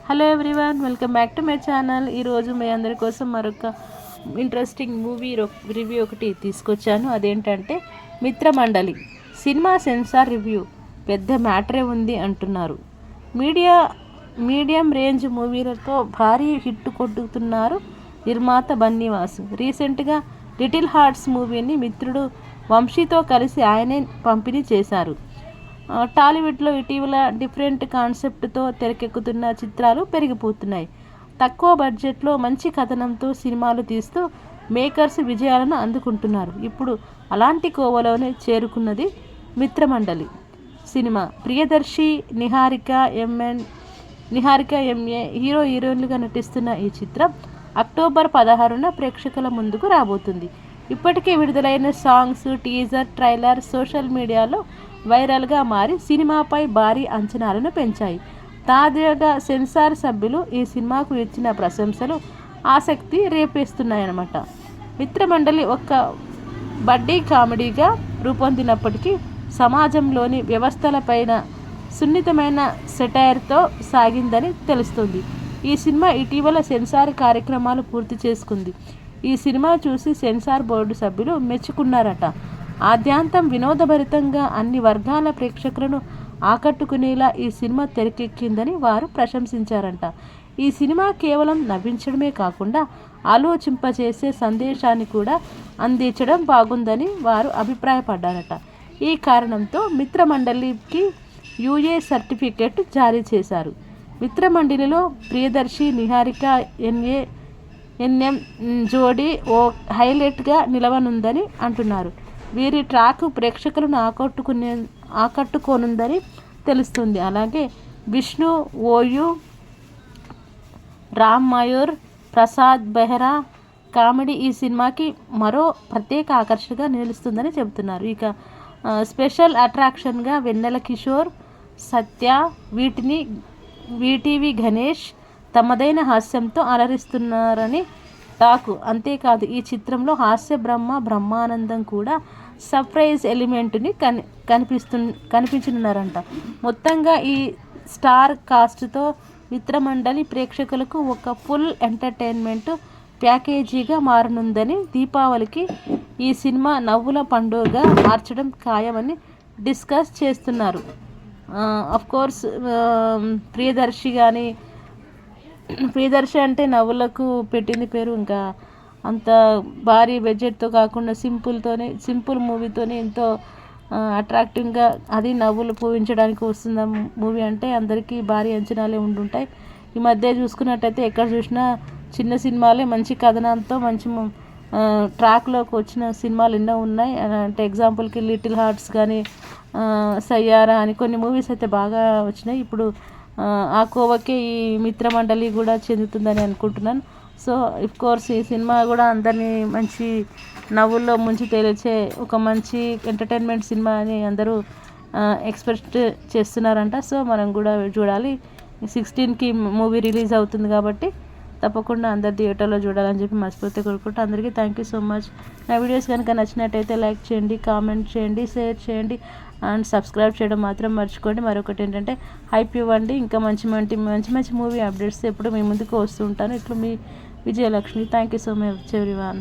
Hello everyone, welcome back to my channel. ఈరోజు మీ అందరి కోసం మరొక ఇంట్రెస్టింగ్ మూవీ రివ్యూ ఒకటి తీసుకొచ్చాను. అదేంటంటే మిత్రమండలి సినిమా సెన్సార్ రివ్యూ. పెద్ద మ్యాటరే ఉంది అంటున్నారు. మీడియం రేంజ్ మూవీలతో భారీ హిట్ కొట్టుతున్నారు నిర్మాత బన్నీవాసు. రీసెంట్గా లిటిల్ హార్ట్స్ మూవీని మిత్రుడు వంశీతో కలిసి ఆయనే పంపిణీ చేశారు. టాలీవుడ్లో ఇటీవల డిఫరెంట్ కాన్సెప్ట్తో తెరకెక్కుతున్న చిత్రాలు పెరిగిపోతున్నాయి. తక్కువ బడ్జెట్లో మంచి కథనంతో సినిమాలు తీస్తూ మేకర్స్ విజయాలను అందుకుంటున్నారు. ఇప్పుడు అలాంటి కోవలోనే చేరుకున్నది మిత్రమండలి సినిమా. ప్రియదర్శి, నిహారిక ఎంఏ హీరోయిన్లుగా నటిస్తున్న ఈ చిత్రం అక్టోబర్ 16న ప్రేక్షకుల ముందుకు రాబోతుంది. ఇప్పటికే విడుదలైన సాంగ్స్, టీజర్, ట్రైలర్ సోషల్ మీడియాలో వైరల్గా మారి సినిమాపై భారీ అంచనాలను పెంచాయి. తాజాగా సెన్సార్ సభ్యులు ఈ సినిమాకు ఇచ్చిన ప్రశంసలు ఆసక్తి రేపేస్తున్నాయన్నమాట. మిత్రమండలి ఒక బడ్డీ కామెడీగా రూపొందినప్పటికీ సమాజంలోని వ్యవస్థలపైన సున్నితమైన సెటైర్తో సాగిందని తెలుస్తుంది. ఈ సినిమా ఇటీవల సెన్సార్ కార్యక్రమాలు పూర్తి చేసుకుంది. ఈ సినిమా చూసి సెన్సార్ బోర్డు సభ్యులు మెచ్చుకున్నారట. ఆద్యాంతం వినోదభరితంగా అన్ని వర్గాల ప్రేక్షకులను ఆకట్టుకునేలా ఈ సినిమా తెరకెక్కిందని వారు ప్రశంసించారంట. ఈ సినిమా కేవలం నవ్వించడమే కాకుండా ఆలోచింపచేసే సందేశాన్ని కూడా అందించడం బాగుందని వారు అభిప్రాయపడ్డారట. ఈ కారణంతో మిత్రమండలికి యూఏ సర్టిఫికెట్ జారీ చేశారు. మిత్రమండలిలో ప్రియదర్శి, నిహారిక ఎన్ఎం జోడీ ఓ హైలైట్గా నిలవనుందని అంటున్నారు. వీరి ట్రాక్ ప్రేక్షకులను ఆకట్టుకోనుందని తెలుస్తుంది. అలాగే విష్ణు ఓయూ, రామ్ మయూర్, ప్రసాద్ బెహ్రా కామెడీ ఈ సినిమాకి మరో ప్రత్యేక ఆకర్షణగా నిలుస్తుందని చెబుతున్నారు. ఇక స్పెషల్ అట్రాక్షన్గా వెన్నెల కిషోర్, సత్య, వీటీవీ గణేష్ తమదైన హాస్యంతో అలరిస్తున్నారని టాకు. అంతేకాదు ఈ చిత్రంలో హాస్య బ్రహ్మానందం కూడా సర్ప్రైజ్ ఎలిమెంట్ని కనిపించనున్నారంట. మొత్తంగా ఈ స్టార్ కాస్ట్తో మిత్రమండలి ప్రేక్షకులకు ఒక ఫుల్ ఎంటర్టైన్మెంట్ ప్యాకేజీగా మారనుందని, దీపావళికి ఈ సినిమా నవ్వుల పండుగగా మార్చడం ఖాయమని డిస్కస్ చేస్తున్నారు. అఫ్కోర్స్ ప్రియదర్శి అంటే నవ్వులకు పెట్టింది పేరు. ఇంకా అంత భారీ బడ్జెట్తో కాకుండా సింపుల్ మూవీతోనే ఎంతో అట్రాక్టివ్గా, అది నవ్వులు పూవించడానికి వస్తున్న మూవీ అంటే అందరికీ భారీ అంచనాలే ఉండుంటాయి. ఈ మధ్య చూసుకున్నట్టయితే ఎక్కడ చూసినా చిన్న సినిమాలే మంచి కథనంతో మంచి ట్రాక్లోకి వచ్చిన సినిమాలు ఎన్నో ఉన్నాయి. అంటే ఎగ్జాంపుల్కి లిటిల్ హార్ట్స్ కానీ, సయ్యారా అని కొన్ని మూవీస్ అయితే బాగా వచ్చినాయి. ఇప్పుడు ఆ కోవకే ఈ మిత్రమండలి కూడా చెందుతుందని అనుకుంటున్నాను. సో ఆఫ్ కోర్స్ ఈ సినిమా కూడా అందరినీ మంచి నవ్వుల్లో ముంచి తేల్చే ఒక మంచి ఎంటర్టైన్మెంట్ సినిమా అని అందరూ ఎక్స్పెక్ట్ చేస్తున్నారంట. సో మనం కూడా చూడాలి. 16కి మూవీ రిలీజ్ అవుతుంది కాబట్టి తప్పకుండా అందరు థియేటర్లో చూడాలని చెప్పి మర్చిపోతే కోరుకుంటూ అందరికీ థ్యాంక్ యూ సో మచ్. నా వీడియోస్ కనుక నచ్చినట్టయితే లైక్ చేయండి, కామెంట్ చేయండి, షేర్ చేయండి అండ్ సబ్స్క్రైబ్ చేయడం మాత్రం మర్చిపోండి. మరొకటి ఏంటంటే హైప్ ఇవ్వండి. ఇంకా మంచి మూవీ అప్డేట్స్ ఎప్పుడు మీ ముందుకు వస్తూ ఉంటాను. ఇట్లు మీ Vijayalakshmi. Thank you so much everyone.